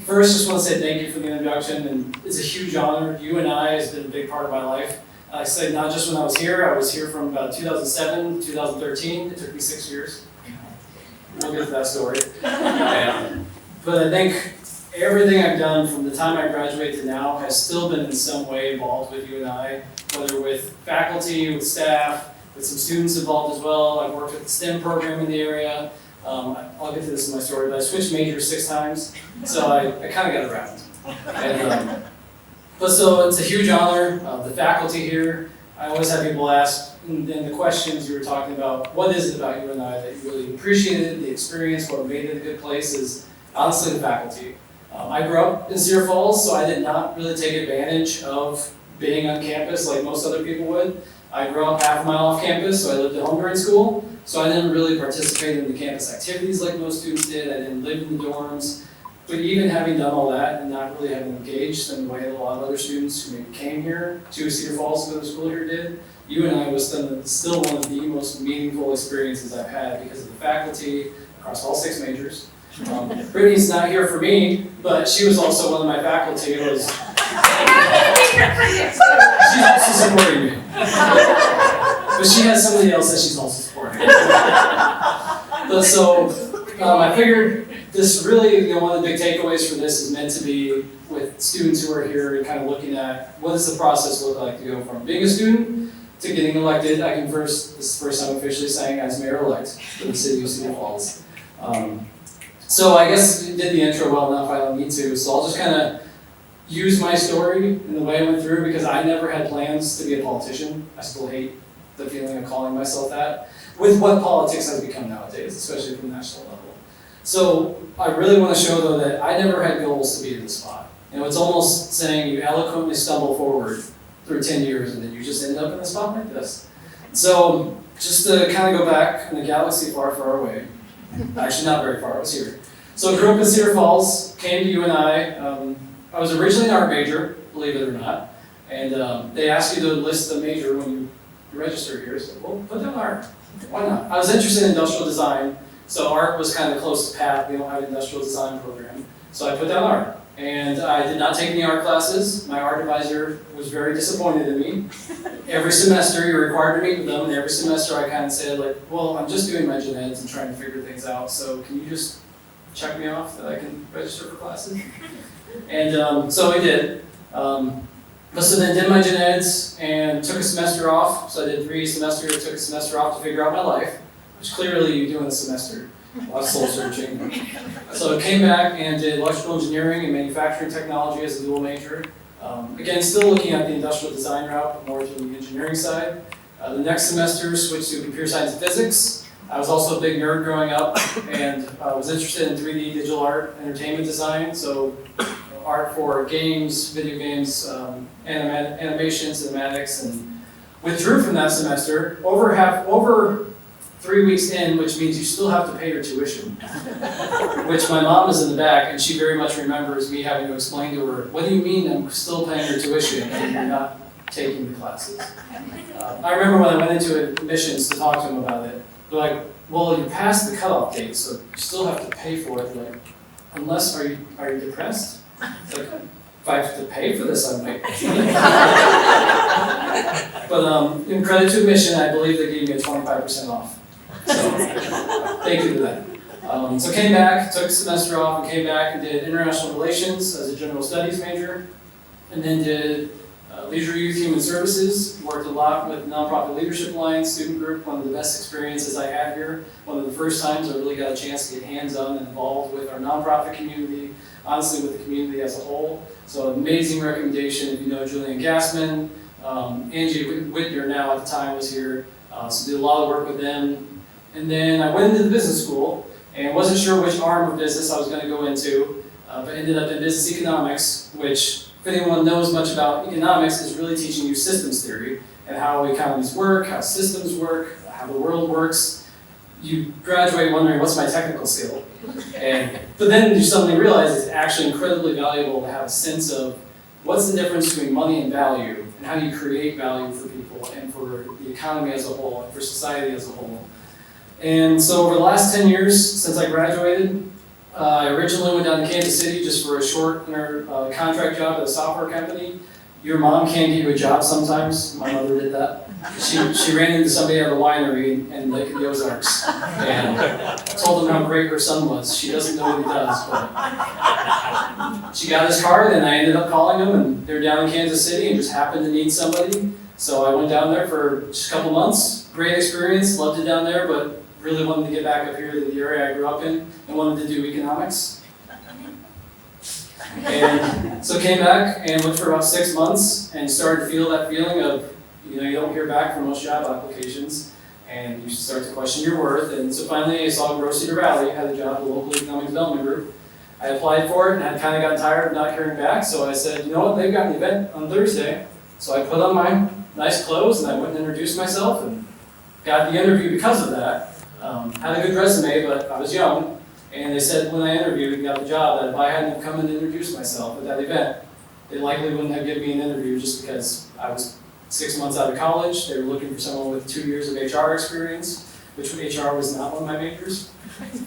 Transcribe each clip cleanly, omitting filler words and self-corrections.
First, just want to say thank you for the introduction, and it's a huge honor. UNI has been a big part of my life. I say not just when I was here from about 2007 to 2013. It took me 6 years. We'll get to that story. But I think everything I've done from the time I graduated to now has still been in some way involved with UNI, whether with faculty, with staff, with some students involved as well. I've worked with the STEM program in the area. I'll get to this in my story, but I switched majors 6 times, so I kind of got around. And, but so it's a huge honor. The faculty here, I always have people ask, and the questions you were talking about, what is it about UNI that you really appreciated, the experience, what made it a good place, is honestly the faculty. I grew up in Cedar Falls, so I did not really take advantage of being on campus like most other people would. I grew up half a mile off campus, so I lived at home during school, so I didn't really participate in the campus activities like most students did. I didn't live in the dorms. But even having done all that and not really having engaged in the way a lot of other students who maybe came here to Cedar Falls to go to school here did, UNI was still one of the most meaningful experiences I've had because of the faculty across all 6 majors. Brittany's not here for me, but she was also one of my faculty. She's also supporting me. But she has somebody else that she's also supporting. But so I figured this really, one of the big takeaways for this is meant to be with students who are here and kind of looking at what does the process look like to go from being a student to getting elected. This is the first time officially saying as mayor-elect for the city of Cedar Falls. So I guess you did the intro well enough, I don't need to, so I'll just kind of use my story and the way I went through because I never had plans to be a politician. I still hate the feeling of calling myself that, with what politics has become nowadays, especially from the national level. So I really want to show though that I never had goals to be in this spot. It's almost saying you eloquently stumble forward through 10 years and then you just end up in a spot like this. So just to kind of go back in a galaxy far, far away, actually not very far, I was here. So I grew up in Cedar Falls, came to UNI. I was originally an art major, believe it or not, and they asked you to list the major when you register here, so well, put down art. Why not? I was interested in industrial design, so art was kind of close to path. We don't have an industrial design program, so I put down art. And I did not take any art classes. My art advisor was very disappointed in me. Every semester, you're required to meet with them, and every semester I kind of said, like, well, I'm just doing my gen eds and trying to figure things out, so can you just check me off that I can register for classes? And so I did. So then did my gen eds and took a semester off. So I did 3 semesters, took a semester off to figure out my life, which clearly you do in a semester. A lot of soul searching. So I came back and did electrical engineering and manufacturing technology as a dual major. Again, still looking at the industrial design route, but more to the engineering side. The next semester switched to computer science and physics. I was also a big nerd growing up and was interested in 3D digital art, entertainment design. So art for games, video games, animation, cinematics, and withdrew from that semester over 3 weeks in, which means you still have to pay your tuition, which my mom is in the back, and she very much remembers me having to explain to her, what do you mean I'm still paying your tuition and you're not taking the classes? I remember when I went into admissions to talk to them about it, they're like, well, you passed the cutoff date, so you still have to pay for it. They're like, unless, are you depressed? It's like, if I have to pay for this, I might. But in credit to admission, I believe they gave me a 25% off. So thank you for that. So came back, took a semester off, and came back and did international relations as a general studies major, and then did leisure youth human services. Worked a lot with Nonprofit Leadership Alliance student group. One of the best experiences I had here. One of the first times I really got a chance to get hands-on and involved with our nonprofit community, honestly with the community as a whole. So amazing recommendation if you know Julian Gassman. Angie Whitner now at the time was here, so did a lot of work with them. And then I went into the business school and wasn't sure which arm of business I was going to go into, but ended up in business economics, which if anyone knows much about economics is really teaching you systems theory and how economies work, how systems work, how the world works. You graduate wondering, what's my technical skill? But then you suddenly realize it's actually incredibly valuable to have a sense of what's the difference between money and value and how you create value for people and for the economy as a whole and for society as a whole. And so over the last 10 years since I graduated, I originally went down to Kansas City just for a short contract job at a software company. Your mom can get you a job sometimes. My mother did that. She ran into somebody at a winery in Lake of the Ozarks and told him how great her son was. She doesn't know what he does, but she got his card and I ended up calling him, and they're down in Kansas City and just happened to need somebody. So I went down there for just a couple months. Great experience, loved it down there, but really wanted to get back up here to the area I grew up in and wanted to do economics. And so came back and looked for about 6 months and started to feel that feeling of, you don't hear back from most job applications and you start to question your worth. And so finally I saw Red Cedar Valley had a job at the local economic development group. I applied for it and I kind of got tired of not hearing back, so I said, you know what, they've got an event on Thursday. So I put on my nice clothes and I went and introduced myself and got the interview because of that. Had a good resume, but I was young. And they said when I interviewed and got the job that if I hadn't come and introduced myself at that event, they likely wouldn't have given me an interview just because I was 6 months out of college. They were looking for someone with 2 years of HR experience, which HR was not one of my majors.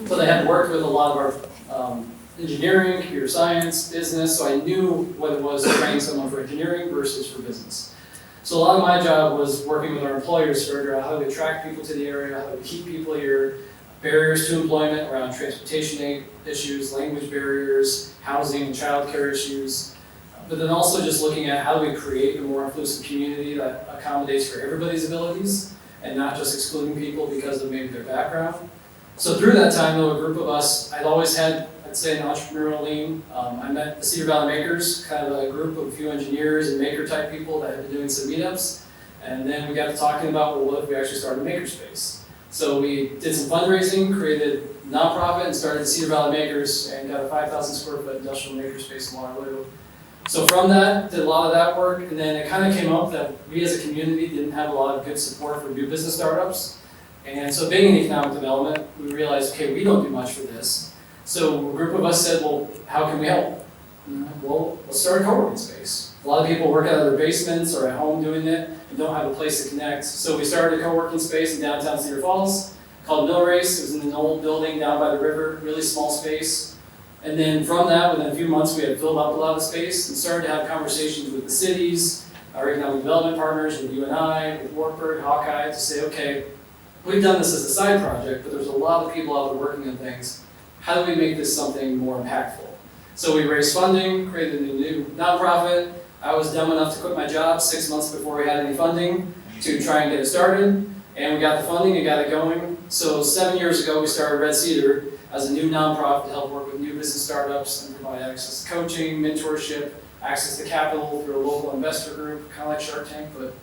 But I had worked with a lot of our engineering, computer science, business, so I knew what it was to train someone for engineering versus for business. So a lot of my job was working with our employers to figure out how to attract people to the area, how to keep people here, barriers to employment around transportation issues, language barriers, housing and childcare issues, but then also just looking at how do we create a more inclusive community that accommodates for everybody's abilities and not just excluding people because of maybe their background. So through that time, though, a group of us, I'd always had, I'd say, an entrepreneurial lean. I met the Cedar Valley Makers, kind of a group of a few engineers and maker type people that had been doing some meetups. And then we got to talking about, well, what if we actually started a makerspace? So we did some fundraising, created a nonprofit, and started Cedar Valley Makers, and got a 5,000 square foot industrial makerspace in Waterloo. So from that, did a lot of that work, and then it kind of came up that we as a community didn't have a lot of good support for new business startups. And so being in economic development, we realized, okay, we don't do much for this. So a group of us said, well, how can we help? Well, let's start a co-working space. A lot of people work out of their basements or at home doing it and don't have a place to connect. So we started a co-working space in downtown Cedar Falls called Mill Race. It was in an old building down by the river, really small space. And then from that, within a few months, we had filled up a lot of space and started to have conversations with the cities, our economic development partners, with you and I, with Wartburg, Hawkeye, to say, okay, we've done this as a side project, but there's a lot of people out there working on things. How do we make this something more impactful? So we raised funding, created a new nonprofit. I was dumb enough to quit my job 6 months before we had any funding to try and get it started. And we got the funding and got it going. So 7 years ago, we started Red Cedar as a new nonprofit to help work with new business startups and provide access to coaching, mentorship, access to capital through a local investor group, kind of like Shark Tank, but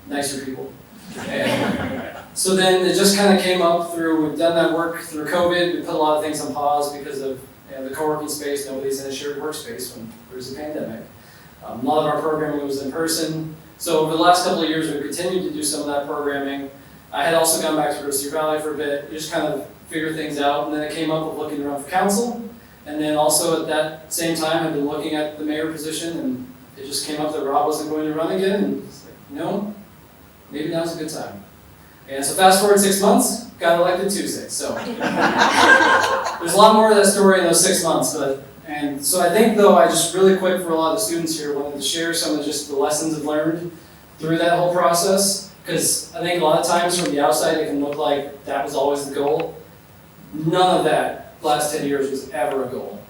nicer people. And so then it just kind of came up through, we've done that work through COVID. We put a lot of things on pause because of the co-working space. Nobody's in a shared workspace when there's a pandemic. A lot of our programming was in person. So over the last couple of years, we've continued to do some of that programming. I had also gone back to Cedar Valley for a bit, just kind of figure things out. And then it came up with looking around for council. And then also at that same time, I've been looking at the mayor position, and it just came up that Rob wasn't going to run again. And it's like, no, maybe now's a good time. And so fast forward 6 months, got elected Tuesday. So there's a lot more of that story in those 6 months. And so I think, though, I just really quick for a lot of the students here wanted to share some of just the lessons I've learned through that whole process. Because I think a lot of times from the outside it can look like that was always the goal. None of that last 10 years was ever a goal.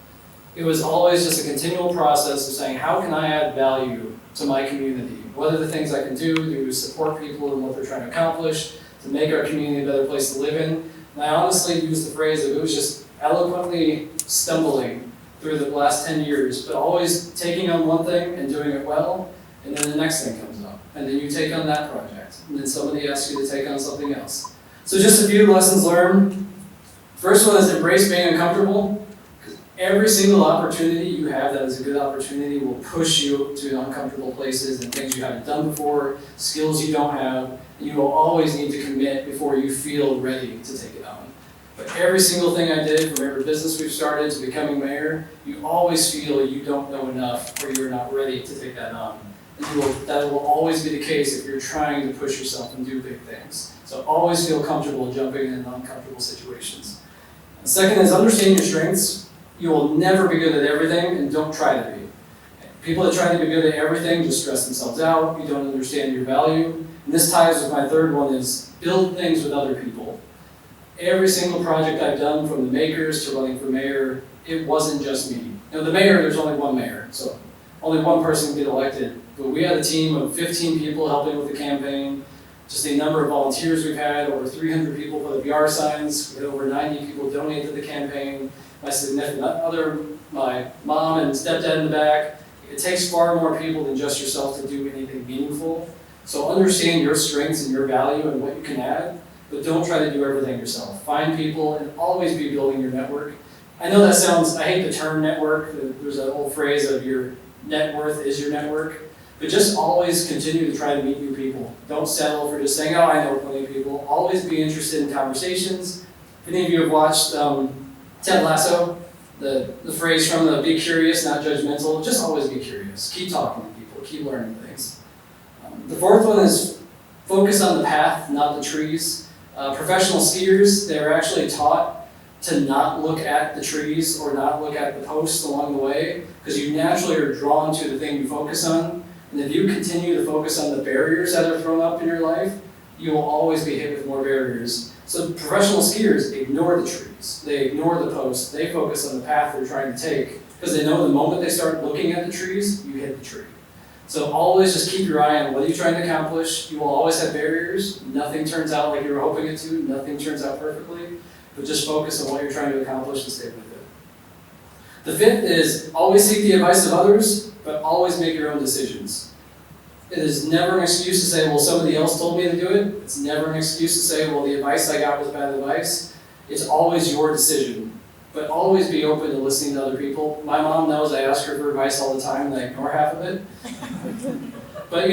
It was always just a continual process of saying, how can I add value to my community? What are the things I can do to support people in what they're trying to accomplish, to make our community a better place to live in? And I honestly use the phrase of it was just eloquently stumbling through the last 10 years, but always taking on one thing and doing it well, and then the next thing comes up. And then you take on that project, and then somebody asks you to take on something else. So just a few lessons learned. First one is embrace being uncomfortable. Because every single opportunity you have that is a good opportunity will push you to uncomfortable places and things you haven't done before, skills you don't have, and you will always need to commit before you feel ready to take it on. But every single thing I did, from every business we've started to becoming mayor, you always feel you don't know enough or you're not ready to take that on. And that will always be the case if you're trying to push yourself and do big things. So always feel comfortable jumping in uncomfortable situations. And Second is understand your strengths. You will never be good at everything, and don't try to be. People that try to be good at everything just stress themselves out. You don't understand your value. And this ties with my third one is build things with other people. Every single project I've done, from the makers to running for mayor, it wasn't just me. Now the mayor, there's only one mayor, so only one person can get elected. But we had a team of 15 people helping with the campaign. Just the number of volunteers we've had, over 300 people put up yard signs. We had over 90 people donate to the campaign. My significant other, my mom and stepdad in the back. It takes far more people than just yourself to do anything meaningful. So understand your strengths and your value and what you can add, but don't try to do everything yourself. Find people and always be building your network. I know that sounds, I hate the term network. There's an old phrase of your net worth is your network. But just always continue to try to meet new people. Don't settle for just saying, oh, I know plenty of people. Always be interested in conversations. If any of you have watched Ted Lasso, the phrase from the be curious, not judgmental, just always be curious. Keep talking to people, keep learning things. The fourth one is focus on the path, not the trees. Professional skiers, they're actually taught to not look at the trees or not look at the posts along the way, because you naturally are drawn to the thing you focus on. And if you continue to focus on the barriers that are thrown up in your life, you will always be hit with more barriers. So professional skiers ignore the trees, they ignore the posts, they focus on the path they're trying to take, because they know the moment they start looking at the trees, you hit the tree. So always just keep your eye on what you're trying to accomplish. You will always have barriers. Nothing turns out like you were hoping it to, nothing turns out perfectly, but just focus on what you're trying to accomplish and stay with it. The fifth is always seek the advice of others, but always make your own decisions. It is never an excuse to say, well, somebody else told me to do it. It's never an excuse to say, well, the advice I got was bad advice. It's always your decision, but always be open to listening to other people. My mom knows I ask her for advice all the time and I ignore half of it. But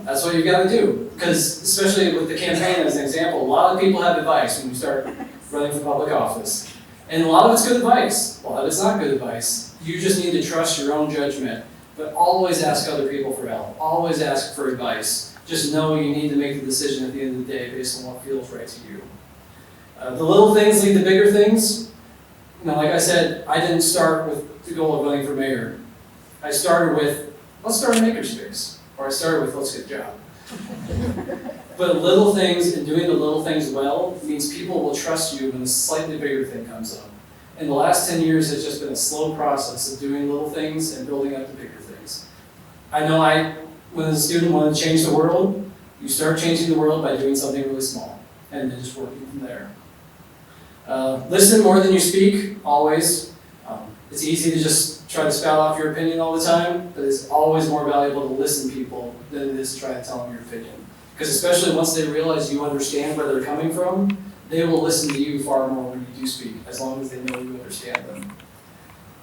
that's what you got to do. Because especially with the campaign as an example, a lot of people have advice when you start running for public office. And a lot of it's good advice. A lot of it's not good advice. You just need to trust your own judgment. But always ask other people for help. Always ask for advice. Just know you need to make the decision at the end of the day based on what feels right to you. The little things lead to bigger things. Like I said, I didn't start with the goal of running for mayor. I started with, let's start a makerspace. Or I started with, let's get a job. But little things and doing the little things well means people will trust you when a slightly bigger thing comes up. And the last 10 years has just been a slow process of doing little things and building up the bigger things. I know when as a student, wanted to change the world. You start changing the world by doing something really small and then just working from there. Listen more than you speak, always. It's easy to just try to spout off your opinion all the time, but it's always more valuable to listen to people than it is to try to tell them your opinion. Because especially once they realize you understand where they're coming from, they will listen to you far more when you do speak, as long as they know you understand them.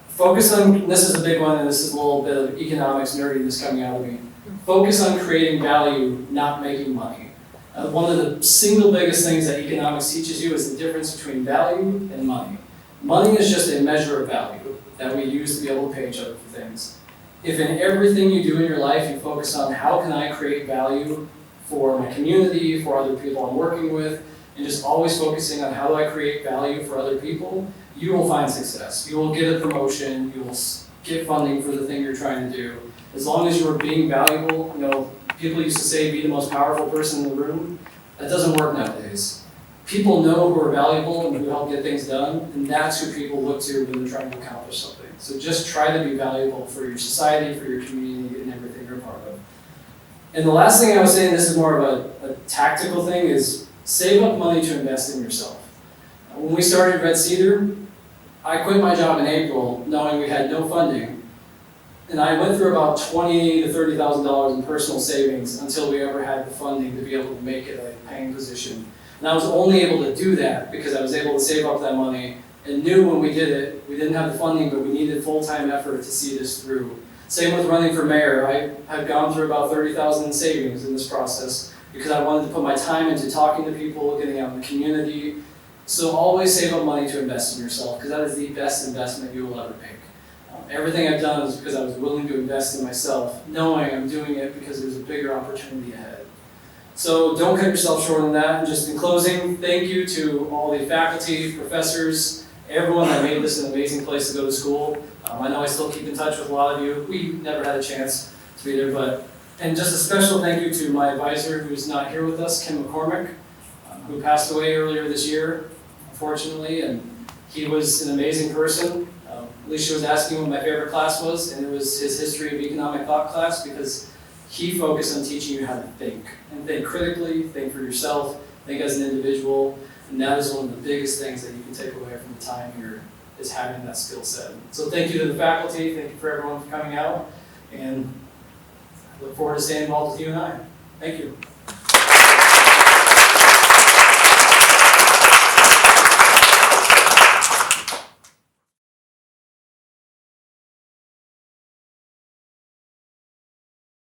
Focus on, this is a big one, and this is a little bit of economics nerdiness coming out of me. Focus on creating value, not making money. One of the single biggest things that economics teaches you is the difference between value and money. Money is just a measure of value that we use to be able to pay each other for things. If in everything you do in your life you focus on how can I create value for my community, for other people I'm working with, and just always focusing on how do I create value for other people, you will find success. You will get a promotion, you will get funding for the thing you're trying to do. As long as you're being valuable, people used to say be the most powerful person in the room. That doesn't work nowadays. People know who are valuable and who help get things done, and that's who people look to when they're trying to accomplish something. So just try to be valuable for your society, for your community, and everything you're a part of. And the last thing I was saying, this is more of a tactical thing, is save up money to invest in yourself. When we started Red Cedar, I quit my job in April knowing we had no funding. And I went through about $20,000 to $30,000 in personal savings until we ever had the funding to be able to make it a paying position. And I was only able to do that because I was able to save up that money and knew when we did it, we didn't have the funding, but we needed full-time effort to see this through. Same with running for mayor. I had gone through about $30,000 in savings in this process because I wanted to put my time into talking to people, getting out in the community. So always save up money to invest in yourself, because that is the best investment you will ever make. Everything I've done is because I was willing to invest in myself, knowing I'm doing it because there's a bigger opportunity ahead. So don't cut yourself short on that. And just in closing, thank you to all the faculty, professors, everyone that made this an amazing place to go to school. I know I still keep in touch with a lot of you. We never had a chance to be there, and just a special thank you to my advisor who's not here with us, Kim McCormick, who passed away earlier this year, unfortunately, and he was an amazing person. Alicia was asking what my favorite class was, and it was his History of Economic Thought class, because he focused on teaching you how to think, and think critically, think for yourself, think as an individual, and that is one of the biggest things that you can take away from the time here, is having that skill set. So thank you to the faculty, thank you for everyone for coming out, and I look forward to staying involved with you and I. Thank you.